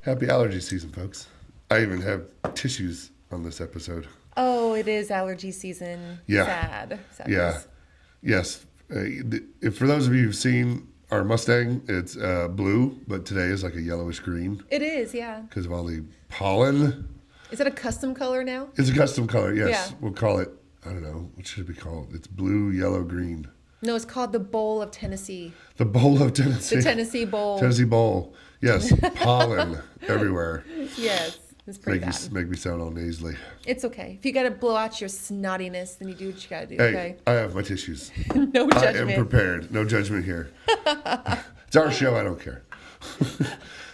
Happy allergy season, folks. I even have tissues on this episode. Oh, it is allergy season. Yeah. Sad. Yeah. Sadness. Yes. For those of you who've seen our Mustang, it's blue, but today is like a yellowish green It is, yeah. because of all the pollen. Is that a custom color now? It's a custom color, yes. Yeah. We'll call it, I don't know, what should it be called? It's blue, yellow, green. No, it's called the Bowl of Tennessee. The Bowl of Tennessee. The Tennessee Bowl. Tennessee Bowl. Yes. Pollen everywhere. Yes. It's pretty bad. Make me sound all nasally. It's okay. If you got to blow out your snottiness, then you do what you got to do, Hey, okay? I have my tissues. No I judgment. am prepared. No judgment here. It's our show. I don't care.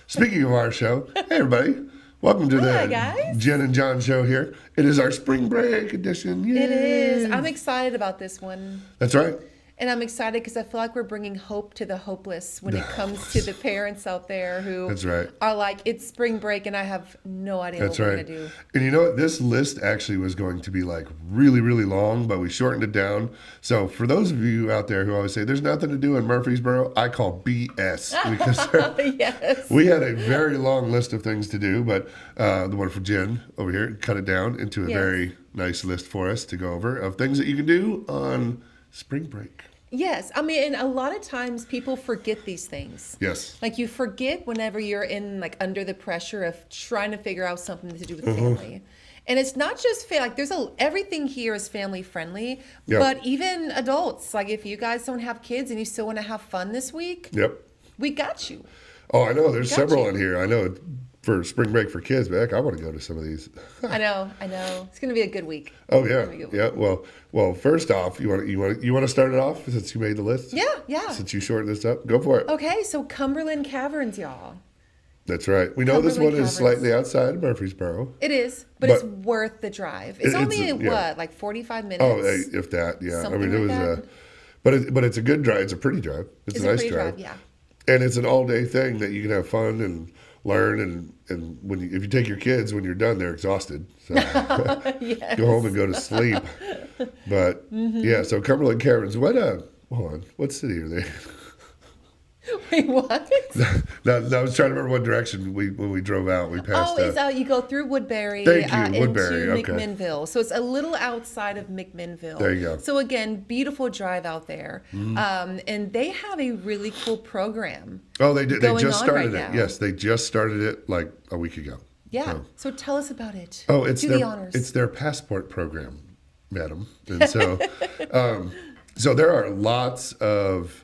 Speaking of our show, hey, everybody. Welcome to Hi, the guys. Jen and John show here. It is our spring break edition. Yay. It is. I'm excited about this one. That's right. And I'm excited because I feel like we're bringing hope to the hopeless when it comes to the parents out there who That's right. are like, it's spring break and I have no idea That's what we're right. going to do. And you know what? This list actually was going to be like really, really long, but we shortened it down. So for those of you out there who always say there's nothing to do in Murfreesboro, I call BS because Yes. we had a very long list of things to do, but the wonderful Jen over here cut it down into a Yes. very nice list for us to go over of things that you can do on spring break. Yes. I mean, and a lot of times people forget these things. Yes. Like you forget whenever you're in like under the pressure of trying to figure out something to do with Mm-hmm. family. And it's not just like everything here is family friendly, Yep. but even adults. Like if you guys don't have kids and you still want to have fun this week, Yep. we got you. Oh, I know. There's Got several you. in here. I know for spring break for kids, but heck, I want to go to some of these. I know. It's going to be a good week. Oh yeah, It's gonna be a good week. yeah. Well. First off, you want to start it off since you made the list. Yeah. Since you shortened this up, go for it. Okay, so Cumberland Caverns, y'all. That's right. We know this one Cumberland is Caverns. slightly outside of Murfreesboro. It is, but it's But- worth the drive. It's It's- only yeah. like 45 minutes? Oh, if that, yeah. Something I mean, it like was. that. But it's a good drive. It's a pretty drive. It's It's a a nice pretty drive. drive, And it's an all day thing that you can have fun and learn and if you take your kids when you're done, they're exhausted. So Yes. go home and go to sleep. But yeah, so Cumberland Caverns. Hold on. What city are they? Wait, what? No, I was trying to remember what direction when we drove out. We passed. Oh, it's you go through Woodbury, Thank you, Woodbury, into okay. McMinnville. So it's a little outside of McMinnville. There you go. So again, beautiful drive out there. And they have a really cool program. Oh, they did. They going just on started right it. now. Yes, they just started it like a week ago. Yeah. So tell us about it. Oh, it's Do their the honors. it's their passport program, madam. And so, so there are lots of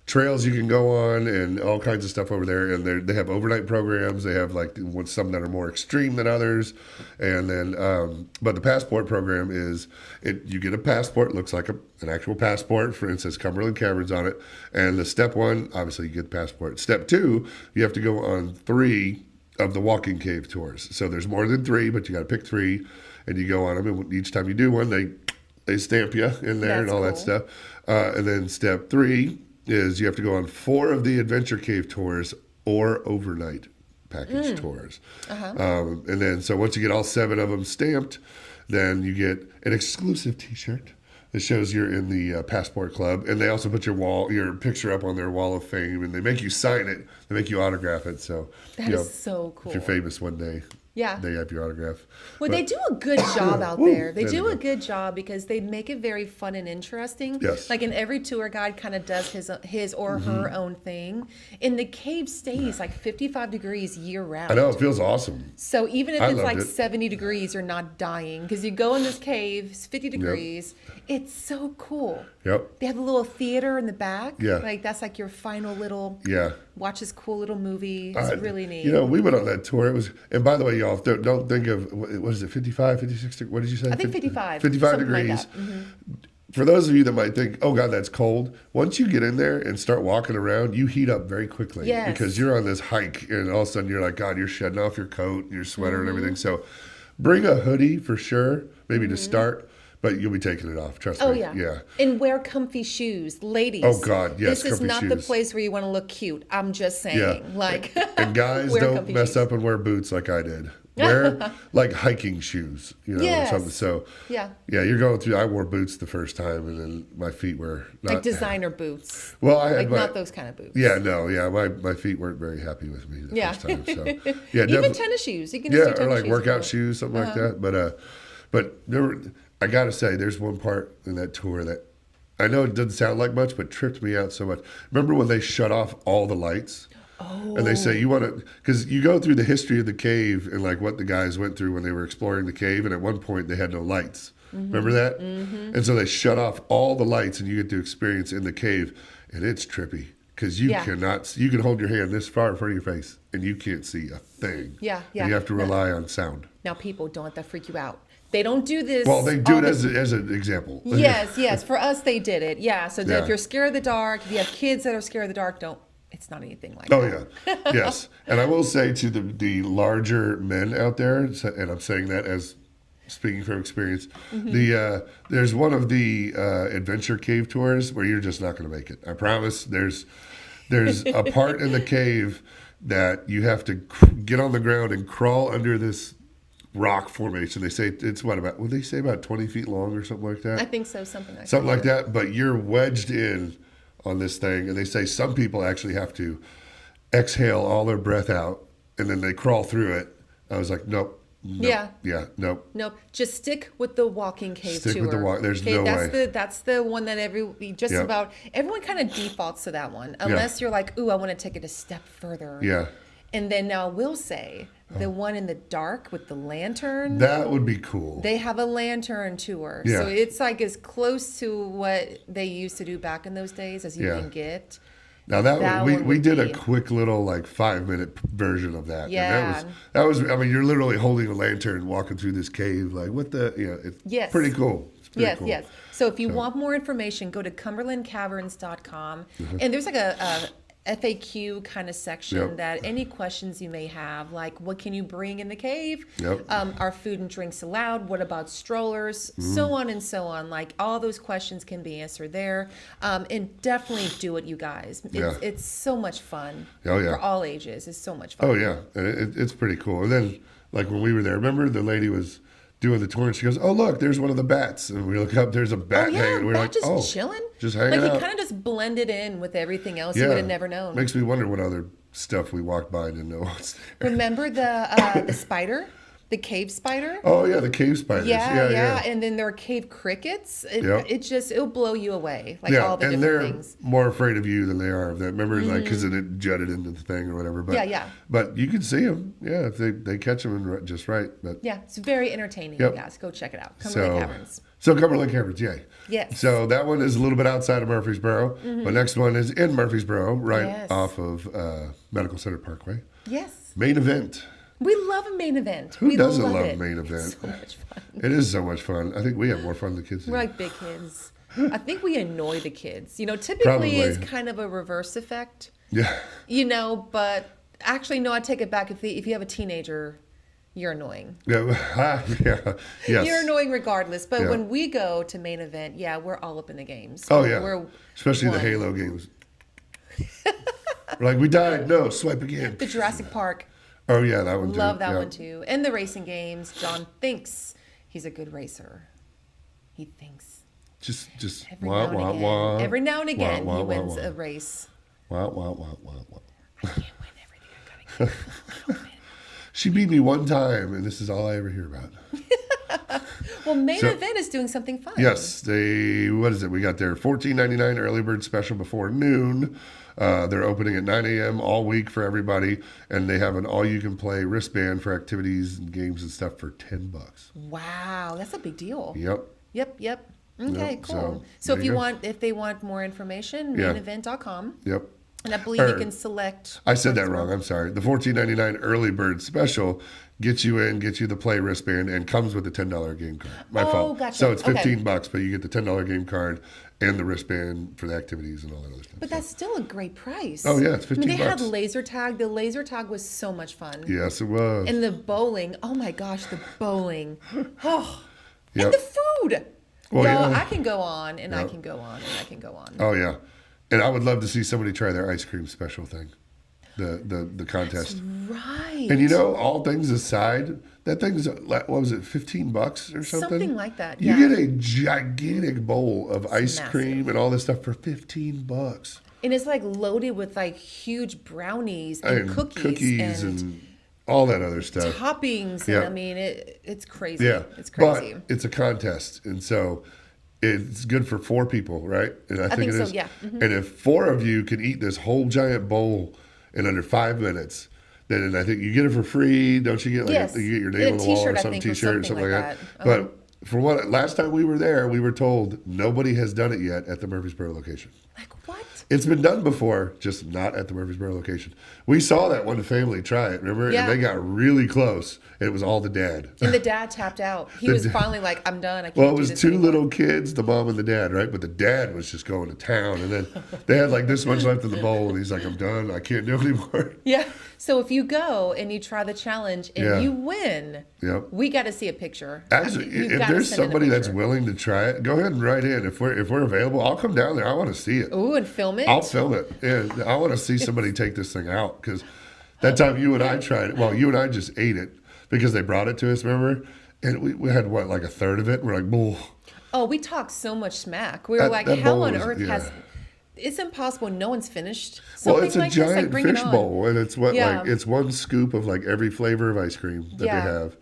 trails you can go on and all kinds of stuff over there. And they have overnight programs. They have like some that are more extreme than others. And then, but the passport program is you get a passport, looks like an actual passport. For instance, Cumberland Caverns on it. And the step one, obviously you get the passport. Step two, you have to go on 3 of the walking cave tours. So there's more than 3, but you got to pick 3 and you go on them. And each time you do one, they stamp you in there and That's all that cool. stuff. And then step 3 is you have to go on 4 of the adventure cave tours or overnight package tours. And then, so once you get all 7 of them stamped, then you get an exclusive T-shirt that shows you're in the passport club. And they also put your picture up on their wall of fame, and they make you sign it. They make you autograph it. So That is so cool. if you're famous one day, Yeah. they have your autograph. Well, But- they do a good job out Woo, there. They there do we a go. good job because they make it very fun and interesting. Yes. Like, in every tour guide kind of does his or her own thing. And the cave stays like 55 degrees year round. I know, it feels awesome. So even if I it's loved like it. 70 degrees, you're not dying because you go in this cave, it's 50 degrees. It's so cool. Yep. They have a little theater in the back. Yeah. Like, that's like your final little, Yeah. watch this cool little movie. It's really neat. You know, we went on that tour. It was, and by the way, y'all, don't think of, what is it, 55, 56, what did you say? I think 55. 55 something like degrees. that. Mhm. For those of you that might think, oh God, that's cold. Once you get in there and start walking around, you heat up very quickly. Yes. Because you're on this hike and all of a sudden you're like, God, you're shedding off your coat, your sweater Mm-hmm. and everything. So bring a hoodie for sure, maybe to start. but you'll be taking it off. Trust Oh me. yeah. Yeah. And wear comfy shoes, ladies. Oh God, yes. This is comfy not the shoes. place where you want to look cute. I'm just saying, Yeah. like. And guys, wear don't comfy mess shoes. up and wear boots like I did. Wear like hiking shoes, or Yes. something. So Yeah. yeah, you're going through. I wore boots the first time, and then my feet were not Like designer boots. Well, I had Like not those kind of boots. Yeah, no, yeah, my feet weren't very happy with me the Yeah. first time. So yeah, Even definitely. tennis shoes. You can just Yeah, do or tennis like shoes workout if you shoes, something like that. But there were, I gotta say, there's one part in that tour that I know it doesn't sound like much, but tripped me out so much. Remember when they shut off all the lights? And they say you want to, because you go through the history of the cave and like what the guys went through when they were exploring the cave, and at one point they had no lights. Remember that? And so they shut off all the lights, and you get to experience in the cave, and it's trippy because you Yeah. cannot. You can hold your hand this far in front of your face, and you can't see a thing. Yeah, yeah. And you have to rely on sound. Now, people, don't let that freak you out. They don't do this. Well, they do all it the- as an example. Yes. For us, they did it. Yeah. So Yeah. if you're scared of the dark, if you have kids that are scared of the dark, don't. It's not anything like Oh that. yeah, yes. And I will say to the larger men out there, and I'm saying that as speaking from experience, there's one of the adventure cave tours where you're just not going to make it. I promise. There's a part in the cave that you have to get on the ground and crawl under this rock formation. They say it's what they say about 20 feet long or something like that. I think so. Something like Something that. like that. But you're wedged in on this thing, and they say some people actually have to exhale all their breath out, and then they crawl through it. I was like, nope. Yeah. Nope. Nope. Just stick with the walking cave Stick tour. with the walk. There's no that's way. That's the one that just Yep. about everyone kind of defaults to that one, unless you're like, ooh, I want to take it a step further. Yeah. And then now I will say the one in the dark with the lantern. That would be cool. They have a lantern tour. Yeah. So it's like as close to what they used to do back in those days as you Yeah. can get. Now That we one we would did a be- quick little like 5-minute version of that. Yeah. And that was I mean, you're literally holding a lantern walking through this cave. Like what the it's Yes. pretty cool. It's pretty cool. Yes. So if you want more information, go to cumberlandcaverns.com. And there's like a FAQ kind of section Yep. that any questions you may have, like what can you bring in the cave? Yep. Are food and drinks allowed? What about strollers? So on and so on. Like all those questions can be answered there. And definitely do it, you guys. Yeah. It's so much fun. Oh, yeah. For all ages. It's so much fun. Oh yeah, and it's pretty cool. And then like when we were there, remember the lady was doing the tour and she goes, "Oh look, there's one of the bats." And we look up, there's a bat hanging. We're bat like, just "Oh, chilling." just hanging Like out." he kind of just blended in with everything else. You would have never known. Makes me wonder what other stuff we walked by and didn't know what's there. Remember the spider, the cave spider? Oh yeah, the cave spiders. Yeah. And then there are cave crickets. Yep. It'll blow you away. Like Yeah, all the and different they're things. more afraid of you than they are of them. Remember, like, because it jutted into the thing or whatever. But, Yeah. But you can see them, if they catch them just right. But Yeah, it's very entertaining, Yep. you guys. Go check it out. Cumberland Caverns. So Cumberland Caverns, yay. Yes. So that one is a little bit outside of Murfreesboro. But next one is in Murfreesboro, right Yes. off of Medical Center Parkway. Yes. Main event. We love a main event. Who We doesn't love love it. main event? It's so much fun. It is so much fun. I think we have more fun than the kids do. We're like big kids. I think we annoy the kids. Typically it's Probably. kind of a reverse effect. Yeah. But actually, no, I take it back. If you have a teenager, you're annoying. Yeah. Yes. You're annoying regardless. But Yeah. when we go to main event, we're all up in the games. Oh, yeah. We're Especially the one. Halo games. We're like, we died. No, swipe again. The Jurassic Park. Oh, yeah, that one too. Love that Yeah. one too. And the racing games. John thinks he's a good racer. He thinks. Just Every wah, now and wah, again. wah. Every now and again, Wah, wah, he wah, wins wah. a race. Wah, wah, wah, wah, wah. I can't win everything. I gotta keep. She beat me one time, and this is all I ever hear about. Well, main So- event is doing something fun. Yes, what is it? We got their $14.99 early bird special before noon. They're opening at 9 a.m. all week for everybody, and they have an all-you-can-play wristband for activities and games and stuff for $10. Wow, that's a big deal. Yep. Yep. Okay, Yep, cool. so So there you go. if they want more information, Yeah. mainevent.com. Yep. And I believe you Or- can select. I said that wrong. I'm sorry. The $14.99 early bird special gets you the play wristband, and comes with the $10 game card. My Oh, fault. gotcha. So it's Okay. $15, but you get the $10 game card and the wristband for the activities and all that other stuff. But that's still a great price. Oh, yeah, it's I mean, they had $15. laser tag. The laser tag was so much fun. Yes, it was. And the bowling. Oh my gosh, the bowling. Oh. Yep. And the food. Well, Y'all, yeah. I can go on and I Yep. can go on and I can go on. Oh yeah, and I would love to see somebody try their ice cream special thing, the contest. Right. And all things aside, that thing's what was it, $15 or something? Something like that, You yeah. get a gigantic bowl of ice massive. cream and all this stuff for $15. And it's like loaded with like huge brownies and And cookies and and all that other stuff. toppings. Yeah. And I mean, it's crazy. Yeah, It's crazy. But it's a contest, and so it's good for 4 people, right? And I think think it so, is. yeah. Mhm. And if 4 of you can eat this whole giant bowl in under 5 minutes, then I think you get it for free. Don't you get like Yes. you get your And name a on the wall or t-shirt, I some think, or T-shirt or something something like like that? that. Uh-huh. But from what last time we were there, we were told nobody has done it yet at the Murfreesboro location. Like, what? It's been done before, just not at the Murfreesboro location. We saw that one family try it, remember? Yeah. And they got really close, and it was all the dad. And the dad tapped out. He was finally like, I'm done. I can't Well, it do was this 2 anymore. little kids, the mom and the dad, right? But the dad was just going to town, and then they had like this much left in the bowl, and he's like, "I'm done. I can't do it anymore." Yeah. So if you go and you try the challenge and Yeah. you win, Yep. we got to see a picture. Actually, You've if gotta there's send in a somebody that's picture. willing to try it, go ahead and write in. If we're available, I'll come down there. I want to see it. Ooh, and film it. I'll film it. Yeah, I want to see somebody take this thing out because that time you and I tried it. Well, you and I just ate it because they brought it to us. Remember? And we had what, like a third of it. We're like, bull. Oh, we talked so much smack. We were That- like, that how bowl on was- earth yeah. has? It's impossible. No one's finished. Well, Something it's a like this, like, giant bring it fish on. bowl, and it's what Yeah. like it's one scoop of like every flavor of ice cream that Yeah. they have,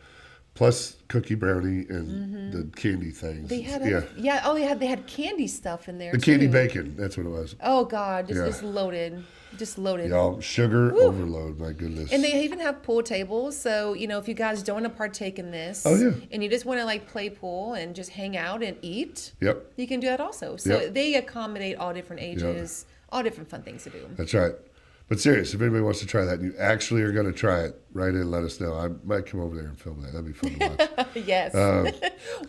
plus cookie brownie and the candy things. They had yeah, Oh, they had candy stuff in there. the candy too. bacon. That's what it was. Oh God, Yeah. just loaded, just loaded. Y'all, sugar overload. My goodness. And they even have pool tables, so if you guys don't want to partake in this, Oh, yeah. and you just want to like play pool and just hang out and eat, Yep, you can do that also. So Yep. they accommodate all different ages, all different fun things to do. that's right. But serious, if anybody wants to try that, and you actually are going to try it, write in and let us know. I might come over there and film that. That'd be fun to watch. Yes.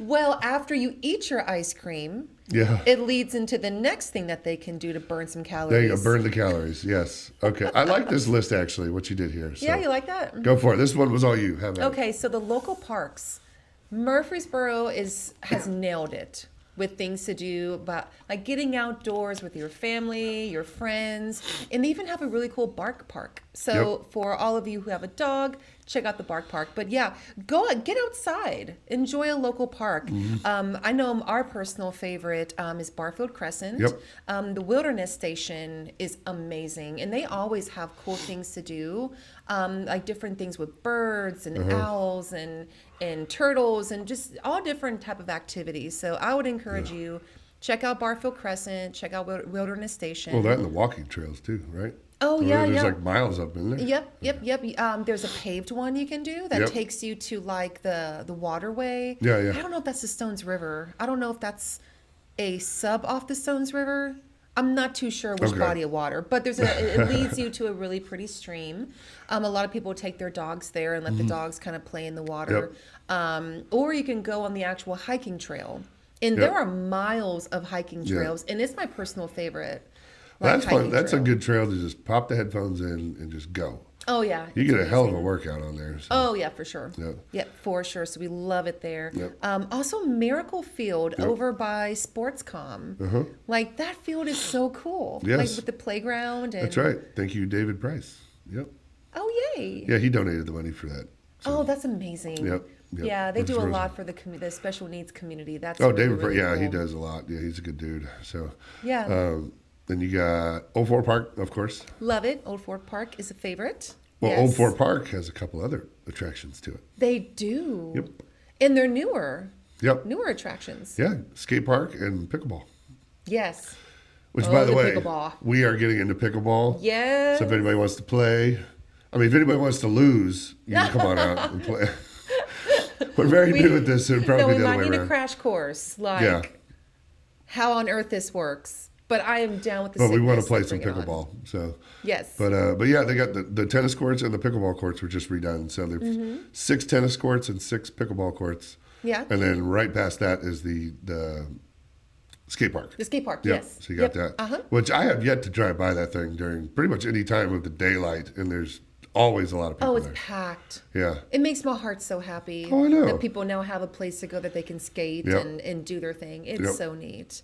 Well, after you eat your ice cream, Yeah. it leads into the next thing that they can do to burn some calories. There you go. Burn the calories. Yes. Okay. I like this list actually. What you did here. So Yeah, you like that? go for it. This one was all you. Have at it. Okay, so the local parks, Murfreesboro has nailed it with things to do about like getting outdoors with your family, your friends, and they even have a really cool bark park. So for all of you who have a dog, check out the bark park. But yeah, get outside, enjoy a local park. I know our personal favorite is Barfield Crescent. Yep. The Wilderness Station is amazing, and they always have cool things to do, like different things with birds and owls and turtles and just all different type of activities. So I would encourage you, check out Barfield Crescent, check out Wilderness Station. Well, that and the walking trails too, right? Oh, There- yeah, There's yeah. like miles up in there. Yep. There's a paved one you can do that Yep. takes you to like the waterway. Yeah, yeah. I don't know if that's the Stones River. I don't know if that's a sub off the Stones River. I'm not too sure which Okay. body of water, but it leads you to a really pretty stream. A lot of people take their dogs there and let the dogs kind of play in the water. Or you can go on the actual hiking trail. And there Yep. are miles of hiking Yeah. trails, and it's my personal favorite. That's fun. hiking That's trail. a good trail to just pop the headphones in and just go. Oh yeah, You it's get a hell of a amazing. workout on there. So. Oh yeah, for sure. Yep. Yep, for sure. So we love it there. Yep. Also, Miracle Field over by Sportscom. Like that field is so cool. Yes. Like with the playground and. That's right. Thank you, David Price. Yep. Oh yay. Yeah, he donated the money for that. Oh, that's amazing. Yep, yep. Yeah, they do a Murfreesboro's- lot for the special needs community. That's Oh, really, David Price. really Yeah, he cool. does a lot. Yeah, he's a good dude. So. Yeah. Then you got Old Fort Park, of course. Love it. Old Fort Park is a favorite. Well, Yes. Old Fort Park has a couple other attractions to it. They do. Yep. And they're newer Yep. attractions. Yeah, skate park and pickleball. Yes. Which, Oh, by the the way, pickleball. we are getting into pickleball. Yes. So if anybody wants to play, I mean, if anybody wants to lose, you can come on out and play. We're very new at this, so it'd probably No, be we the might other way need a around. crash course, like Yeah. how on earth this works. But I am down with the But we want to sickness, play so some bring it on. pickleball. So, Yes. but yeah, they got the tennis courts and the pickleball courts were just redone. So there's 6 tennis courts and 6 pickleball courts. Yeah. And then right past that is the skate park. The skate park, Yep. yes. So you got Yep. that. Which I have yet to drive by that thing during pretty much any time of the daylight, and there's always a lot of people Oh, it's there. packed. Yeah. It makes my heart so happy Oh, I know. that people now have a place to go that they can skate Yep. and do their thing. It's Yep. so neat.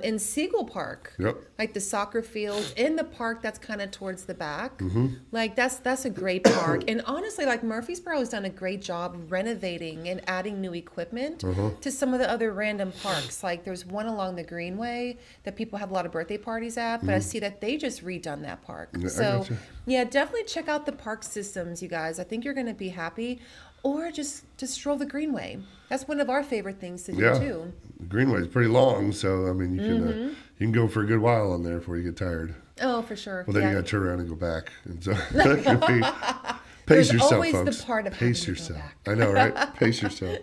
In Siegel Park, Yep. like the soccer field in the park that's kind of towards the back, Mm-hmm. like that's a great park. And honestly, like Murfreesboro has done a great job renovating and adding new equipment Uh-huh. to some of the other random parks. Like there's one along the Greenway that people have a lot of birthday parties at, but I see that they just redone that park. Mm-hmm. Yeah, I So gotcha. yeah, definitely check out the park systems, you guys. I think you're going to be happy. Or just stroll the Greenway. That's one of our favorite things to do Yeah. too. The Greenway's pretty long, so I mean, Mm-hmm. you can go for a good while on there before you get tired. Oh, for sure. Well, then yeah. you got to turn around and go back, and so that could be. Pace There's yourself, always the folks. part of Pace having to go yourself. back. I know, right? Pace yourself.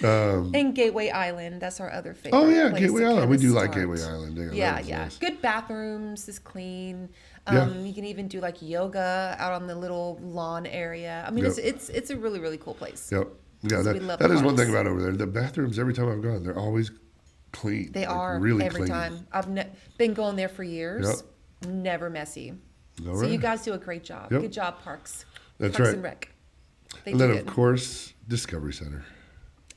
And Gateway Island, that's our other favorite. Oh yeah, place Gateway to Island. kinda We do like start. Gateway Island. Yeah, Yeah, that was yeah. nice. Good bathrooms, is clean. Yeah. You can even do like yoga out on the little lawn area. I mean, Yep. it's a really, really cool place. Yep. Yeah, So we love that is one parks. thing about over there. The bathrooms, every time I've gone, they're always clean. They like, are really every clean. time. I've been going there for years. Yep. Never messy. All So right. you guys do a great job. Yep. Good job, Parks. That's Parks right. and Rec. They And do then, good. of course, Discovery Center.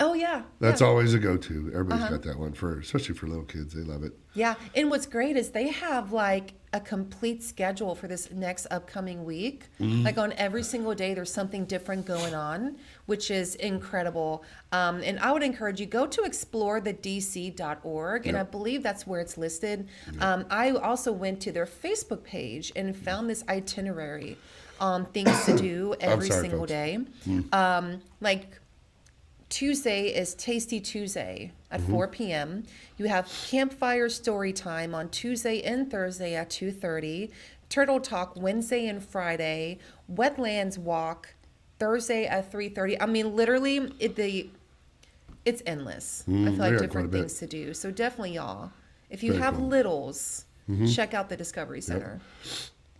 Oh yeah. That's yeah. always a go-to. Everybody's Uh-huh. got that one especially for little kids. They love it. Yeah, and what's great is they have like a complete schedule for this next upcoming week. Mm-hmm. Like on every single day, there's something different going on, which is incredible. And I would encourage you go to explorethedc.org, and I Yep. believe that's where it's listed. I also went to their Facebook page and found this itinerary on things to do every sorry, single folks. day. Like Tuesday is Tasty Tuesday at 4 p.m. You have campfire story time on Tuesday and Thursday at 2:30. Turtle Talk Wednesday and Friday. Wetlands Walk Thursday at 3:30. I mean, literally, it's endless. I feel they like got quite a different bit. things to do. So definitely, y'all, if you Very have cool. littles, check out the Discovery Center.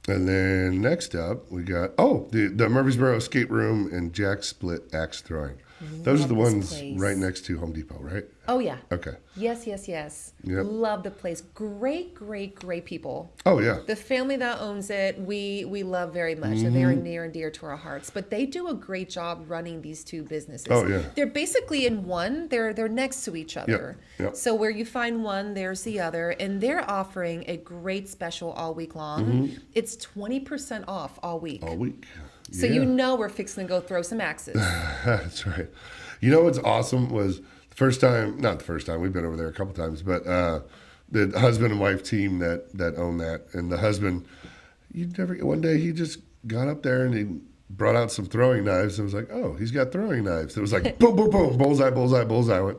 And then next up, we got the Murfreesboro Escape Room and Jack Split Axe Throwing. Those are Love the this ones place. right next to Home Depot, right? Oh yeah. Okay. Yes, yes, yes. Yep. Love the place. Great, great, great people. Oh yeah. The family that owns it, we love very much. They're very near and dear to our hearts. But they do a great job running these two businesses. Oh, yeah. They're basically in one. They're next to each other. Yep. So where you find one, there's the other, and they're offering a great special all week long. It's 20% off all week. All week. So you know we're fixing to go throw some axes. That's right. You know what's awesome was not the first time, we've been over there a couple times, but the husband and wife team that own that. And the husband, one day he just got up there and he brought out some throwing knives and was like, oh, he's got throwing knives. It was like, boom, boom, boom, bullseye, bullseye, bullseye. I went,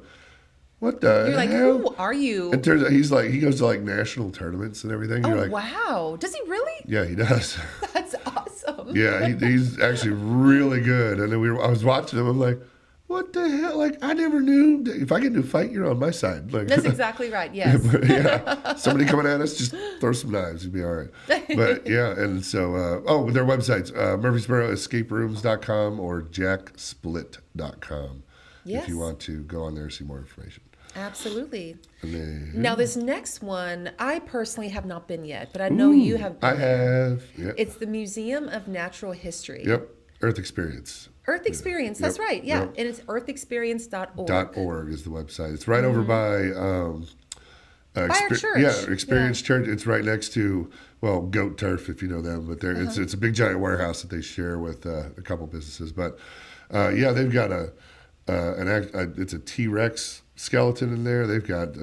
what the You're like, hell? who are you? It turns out he goes to like national tournaments and everything. Oh, You're like, wow. Does he really? yeah, he does. That's awesome. Yeah, he's actually really good. And then I was watching him. I'm like, what the hell? Like, I never knew. If I get into a fight, you're on my side. Like, That's exactly right. Yes. yeah. Somebody coming at us, just throw some knives. You'll be all right. But yeah, and so, their websites, murfreesboroescaperooms.com or jacksplit.com Yes. if you want to go on there and see more information. Absolutely. And then, Now, this next one, I personally have not been yet, but I know you have been. I have. Yep. It's the Museum of Natural History. Yep. Earth Experience. Earth Experience. That's Yep, right. Yeah. yep. And it's earthexperience.org. .org is the website. It's right over by our church. Yeah, Experience Church. It's right next to Goat Turf, if you know them. But it's a big giant warehouse that they share with a couple businesses. But they've got it's a T-Rex skeleton in there. They've got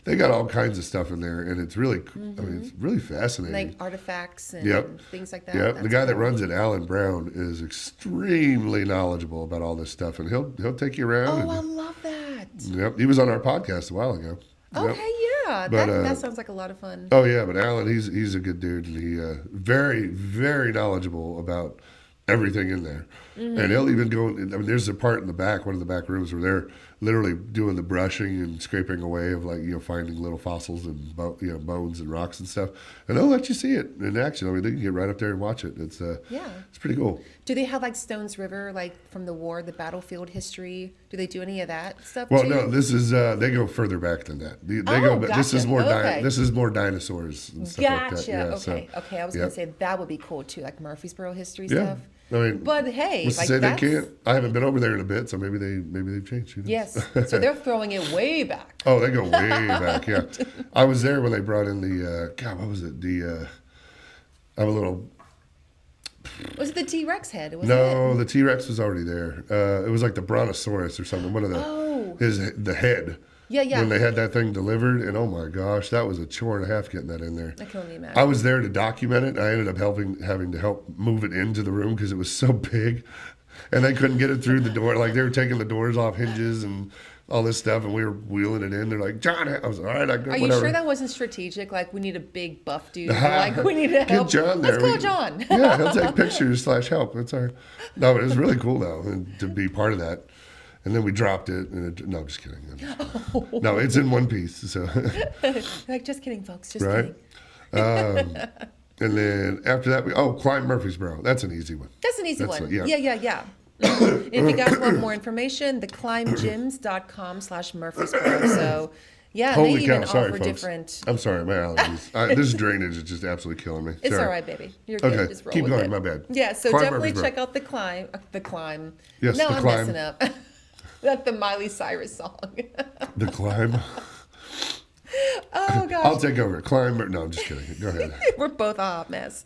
they got all kinds of stuff in there, and it's really it's really fascinating. Like artifacts and Yep. things like that. Yeah, the That's guy that cool. runs it, Alan Brown, is extremely knowledgeable about all this stuff, and he'll take you around. Oh, I and, love that. Yep, he was on our podcast a while ago. Yep. Okay, yeah. But, that sounds like a lot of fun. Oh yeah, but Alan, he's a good dude, and he very very knowledgeable about everything in there. And he'll even go. I mean, there's a part in the back, one of the back rooms, where they're literally doing the brushing and scraping away of finding little fossils and bones and rocks and stuff. And they'll let you see it in action. I mean, they can get right up there and watch it. It's Yeah. it's pretty cool. Do they have like Stones River, like from the war, the battlefield history? Do they do any of that stuff Well, too? no, this is they go further back than that. They Oh, go, but this is gotcha. more Okay. this is more dinosaurs and stuff like that. Gotcha. Yeah, Okay. so, Okay. I was yeah. gonna say that would be cool too, like Murfreesboro history Yeah. stuff. I mean, But hey, what's to like say they that's can't? I haven't been over there in a bit, so maybe they've changed. Who knows? yes. So they're throwing it way back. Oh, they go way back. Yeah, I was there when they brought in the God. What was it? I'm a little. Was it the T-Rex head? Was No, it? the T-Rex was already there. It was like the Brontosaurus or something. One of the Oh. the head. Yeah, yeah. When they had that thing delivered, and oh my gosh, that was a chore and a half getting that in there. I can only imagine. I was there to document it. I ended up having to help move it into the room because it was so big, and they couldn't get it through the door. Like they were taking the doors off hinges and all this stuff, and we were wheeling it in. They're like, John, I was all right. I go, Are you whatever. sure that wasn't strategic? Like we need a big buff dude. Like we need to Get help. John there. Let's call John. Yeah, he'll take pictures / help. That's all right. No, it was really cool though, and to be part of that. And then we dropped it. No, I'm just kidding. No, it's in one piece. So, Like just kidding, folks. Just right. kidding. And then after that, climb Murfreesboro. That's an easy one. That's an easy That's one. yeah. Yeah. And if you guys want more information, theclimbgyms.com/Murfreesboro. So, yeah, Holy they cow! even Sorry, offer folks. different. I'm sorry, my allergies. This drainage is just absolutely killing me. It's Sorry. all right, baby. You're good. Okay, Just roll keep with going. it. My bad. Yeah, so Climb definitely Murfreesboro. check out the climb. The climb. Yes, no, The I'm Climb. messing up. That's the Miley Cyrus song. The climb. Oh gosh. I'll take over. Climb. No, I'm just kidding. Go ahead. We're both a hot mess.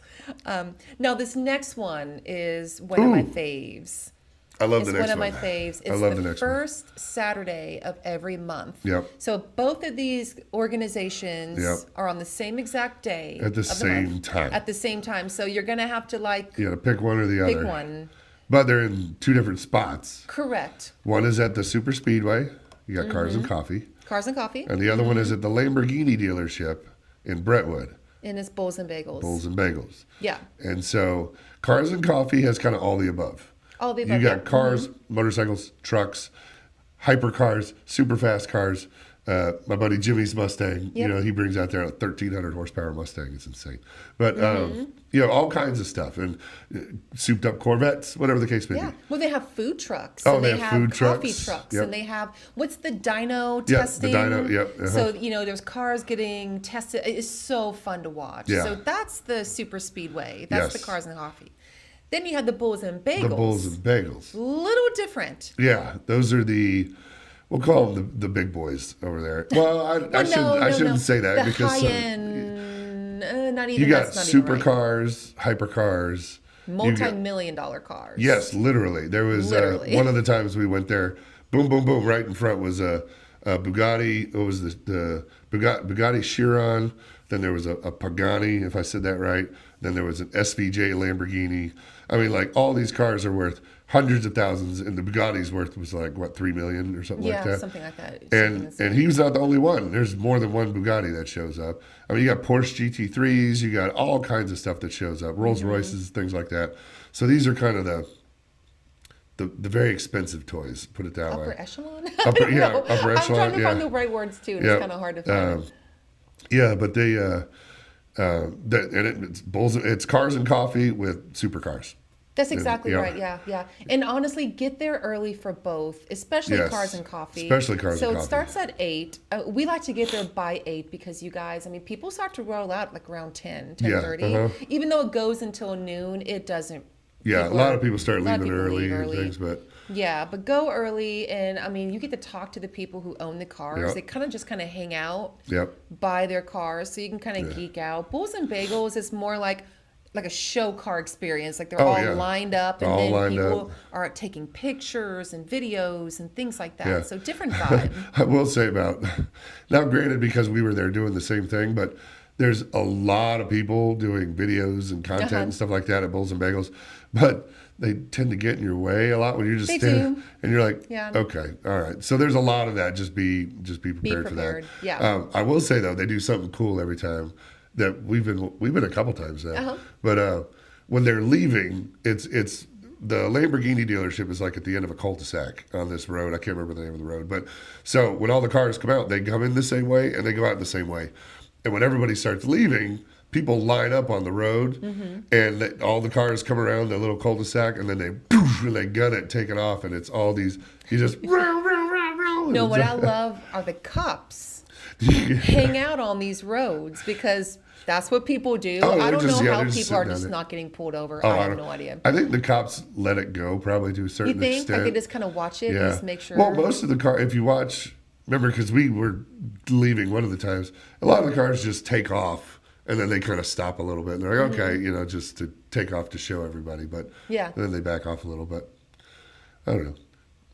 Now, this next one is one of my faves. I love It's the next one of one. my faves. I It's love the the next one. first Saturday of every month. Yep. So both of these organizations Yep. are on the same exact day. At the of same month. time. At the same time. So you're going to have to like You got to pick one or the pick other. one. But they're in two different spots. Correct. One is at the Super Speedway. You got Cars Mm-hmm. and Coffee. Cars and Coffee. And the other one is at the Lamborghini dealership in Brentwood. And it's Bowls and Bagels. Bowls and Bagels. Yeah. And so Cars and Coffee has kind of all the above. All the You above. got yeah. cars, motorcycles, trucks, hypercars, super fast cars. My buddy Jimmy's Mustang, Yep. he brings out there a 1,300 horsepower Mustang. It's insane. But, Mm-hmm. all kinds of stuff. And souped up Corvettes, whatever the case may Yeah. be. Well, they have food trucks. Oh, and they they have have food coffee trucks. trucks. Yep. And they have, what's the dyno Yeah, the testing? dyno, yep, uh-huh. So, there's cars getting tested. It's so fun to watch. Yeah. So that's the super speedway. That's the Yes. Cars and Coffee. Then you have the Bulls and Bagels. The Bulls and Bagels. Little different. Yeah, those are we'll call them the big boys over there. Well, I shouldn't say that the because high end, not even you got that's not even right. supercars, hypercars, Multi-million-dollar cars. yes, literally. There was Literally. one of the times we went there. Boom, boom, boom! Right in front was a Bugatti. What was the Bugatti Chiron? Then there was a Pagani, if I said that right. Then there was an SVJ Lamborghini. I mean, like all these cars are worth hundreds of thousands, and the Bugatti's worth was like what, $3 million or something like Yeah, that. something like that. And he was not the only one. There's more than one Bugatti that shows up. I mean, you got Porsche GT3s, you got all kinds of stuff that shows up, Rolls Royces, things like that. So these are kind of the very expensive toys, put it that upper way. echelon? Upper I don't know. upper I'm echelon, trying to find yeah. the right words too, and Yeah. it's kind of hard to find. Yeah, but it's Cars and Coffee with supercars. That's exactly yeah. right. Yeah. And honestly, get there early for both, especially Yes, Cars and Coffee. especially Cars so and it Coffee. starts at 8. We like to get there by 8 because you guys, people start to roll out like around 10, 10:30. Yeah, Even though it goes until noon, it doesn't. Yeah, a lot of people start a lot of leaving people early leave and early. things, but Yeah, but go early, and you get to talk to the people who own the cars. Yep. They kind of hang out yep. by their cars, so you can kind of geek out. Bulls and Bagels is more like a show car experience. Like they're Oh, all yeah. lined up, They're and all then lined people up. are taking pictures and videos and things like that. Yeah. So different vibe. I will say about, now granted because we were there doing the same thing, but there's a lot of people doing videos and content and stuff like that at Bulls and Bagels, but they tend to get in your way a lot when you're just They standing do. and you're like, Yeah. okay, all right. So there's a lot of that. Just be prepared for prepared, that. yeah. I will say though, they do something cool every time that we've been a couple times now, Uh-huh. but when they're leaving, it's the Lamborghini dealership is like at the end of a cul-de-sac on this road. I can't remember the name of the road, but so when all the cars come out, they come in the same way and they go out the same way. And when everybody starts leaving, people line up on the road, and all the cars come around the little cul-de-sac, and then they poof, and they gun it, take it off, and it's all these. You just. No, what I love are the cops hang out on these roads because that's what people do. Oh, I don't just- know yeah, how they're just people are sitting just down there. not getting pulled over. Oh, I have don't- no idea. I think the cops let it go probably to a You certain think extent. like they just kind of watch it and just make sure? Well, most of the car, if you watch, remember, because we were leaving one of the times, a lot of the cars just take off and then they kind of stop a little bit. And they're like, okay, just to take off to show everybody. But Yeah. then they back off a little bit. I don't know.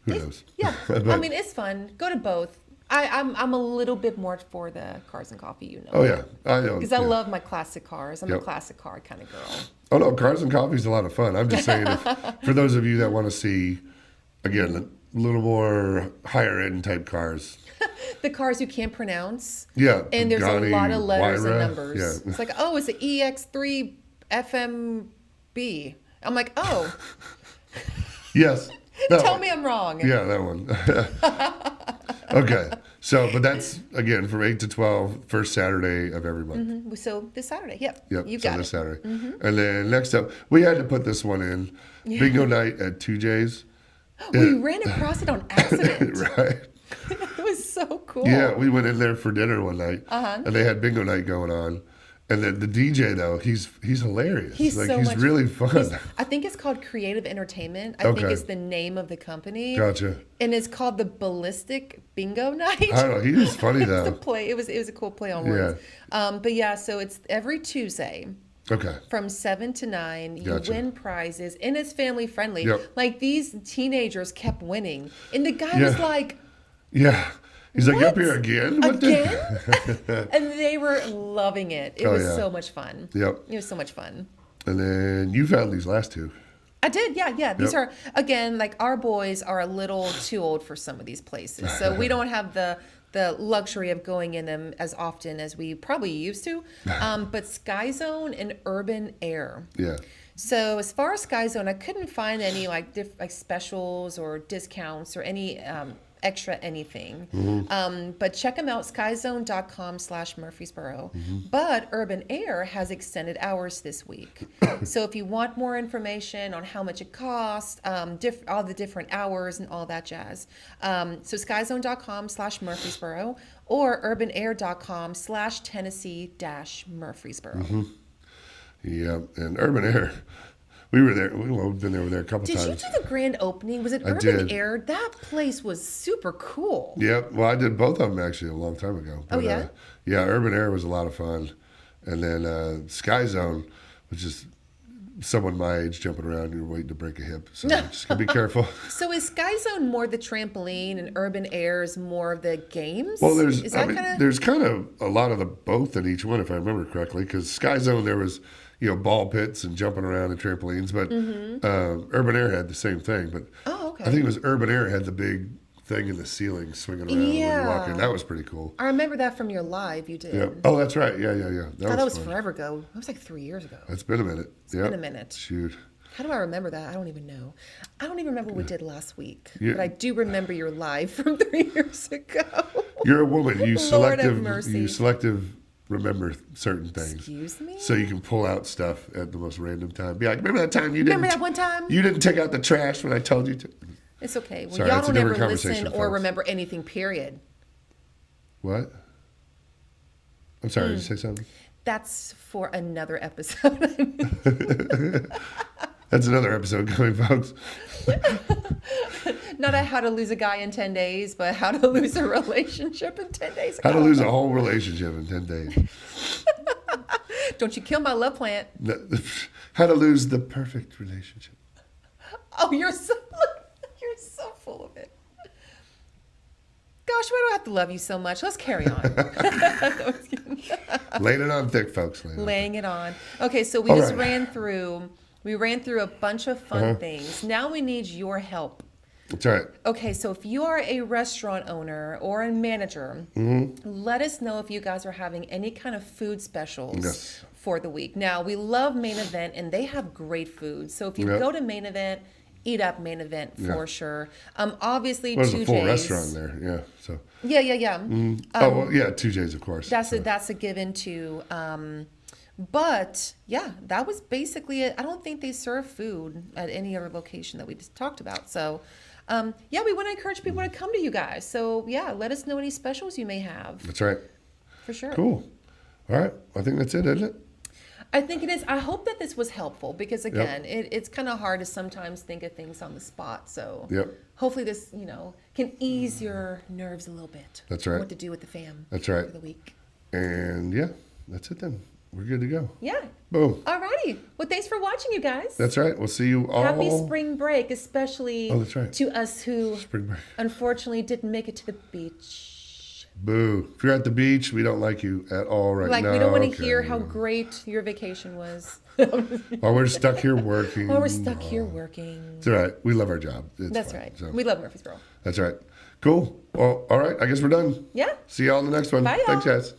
Who knows? Yeah, But- I mean it's fun. Go to both. I'm a little bit more for the cars and coffee, you know. Oh, yeah. I know. Because I yeah. love my classic cars. I'm a Yep. classic car kind of girl. Oh, no, cars and coffee is a lot of fun. I'm just saying, for those of you that want to see, again, a little more higher end type cars. The cars you can't pronounce. Yeah. And there's Pagani, a lot of letters and Huayra, numbers. Yeah. It's like, oh, it's an EX3 FMB. I'm like, oh, Yes. That tell one. me I'm wrong. Yeah, that one. Okay. So, but that's, again, from 8 to 12, first Saturday of every month. So this Saturday, yep. Yep, You so got this it. Saturday. And then next up, we had to put this one in. Bingo night at 2J's. We ran across it on accident. Right. It was so cool. Yeah, we went in there for dinner one night, and they had bingo night going on. And then the DJ though, he's hilarious. He's so he's much really fun. I think it's called Creative Entertainment. I think Okay. it's the name of the company. Gotcha. And it's called the Ballistic Bingo Night. I don't know. He was funny It's a though. play. It was a cool play on words. But yeah, so it's every Tuesday Okay. from 7 to 9. You Gotcha. win prizes, and it's family friendly. Yep. Like these teenagers kept winning, and the guy Yeah. was like, Yeah. He's like, What? up here again? What again? And they were loving it. It Oh, was yeah. so much fun. Yep. It was so much fun. And then you found these last two. I did, yeah. These Yep. are, again, like our boys are a little too old for some of these places. So we don't have the luxury of going in them as often as we probably used to. But Sky Zone and Urban Air. Yeah. So as far as Sky Zone, I couldn't find any like specials or discounts or any extra anything. But check them out, skyzone.com/Murfreesboro. But Urban Air has extended hours this week. So if you want more information on how much it costs, all the different hours and all that jazz. So skyzone.com/Murfreesboro or urbanair.com/Tennessee-Murfreesboro. Yeah. And Urban Air, we were there. We've been there a couple Did you times. do the grand opening? Was it I Urban did. Air? That place was super cool. Yep. Well, I did both of them actually a long time ago. Oh, yeah? Yeah, Urban Air was a lot of fun. And then Sky Zone, which is someone my age jumping around, you're waiting to break a hip. So just gotta be careful. So is Sky Zone more the trampoline and Urban Air is more of the games? Well, there's is I that mean, kind of there's kind of a lot of the both in each one, if I remember correctly. Because Sky Zone there was ball pits and jumping around and trampolines, but Urban Air had the same thing. But Oh, okay. I think it was Urban Air had the big thing in the ceiling swinging around when you walk in. Yeah. That was pretty cool. I remember that from your live you did. Yeah. Oh, that's right. Yeah. God, that was fun. forever ago. That was like 3 years ago. It's been a minute. It's been a minute. Shoot. How do I remember that? I don't even know. I don't even remember what we did last week. Yeah. But I do remember your live from 3 years ago. You're a woman. You Lord have mercy. selective remember certain things. Excuse me? So you can pull out stuff at the most random time. Be like, remember that time you Remember didn't that one time? you didn't take out the trash when I told you to? It's okay. Well, Sorry, y'all that's a don't ever different listen conversation, or folks. remember anything, period. What? I'm sorry, did you say something? That's for another episode. That's another episode coming, folks. Not how to lose a guy in 10 days, but how to lose a relationship in 10 days. How to lose a whole relationship in 10 days. Don't you kill my love plant. How to lose the perfect relationship. Oh, you're so full of it. Gosh, why do I have to love you so much? Let's carry on. Laying it on thick, folks. Laying it on. Okay, so we All just right. ran through a bunch of fun things. Now we need your help. That's right. Okay, so if you are a restaurant owner or a manager, let us know if you guys are having any kind of food specials Yes. for the week. Now, we love Main Event, and they have great food. So if you Yep. go to Main Event, eat up Main Event for sure. Obviously, There's 2 a full J's. restaurant there, yeah. So. Yeah. Oh well, yeah, 2J's, of course. That's so. a given to But yeah, that was basically it. I don't think they serve food at any other location that we just talked about. So, yeah, we want to encourage people to come to you guys. So yeah, let us know any specials you may have That's right. for sure. Cool. All right. I think that's it, isn't it? I think it is. I hope that this was helpful because again, it's kind of hard to sometimes think of things on the spot. So Yep. hopefully this, can ease your nerves a little bit. That's right. What to do with the fam. That's right. For the week. And yeah, that's it then. We're good to go. Yeah. Boom. Alrighty. Well, thanks for watching, you guys. That's right. We'll see you all. Happy spring break, especially that's right. to us who Spring break. unfortunately didn't make it to the beach. Boo. If you're at the beach, we don't like you at all right now. We don't want to Okay. hear how great your vacation was. While we're stuck here working. While we're stuck here working. It's all right. We love our job. It's That's fine. right. So, We love Murfreesboro. that's right. Cool. Well, all right. I guess we're done. Yeah. See y'all in the next one. Bye, y'all. Thanks, guys.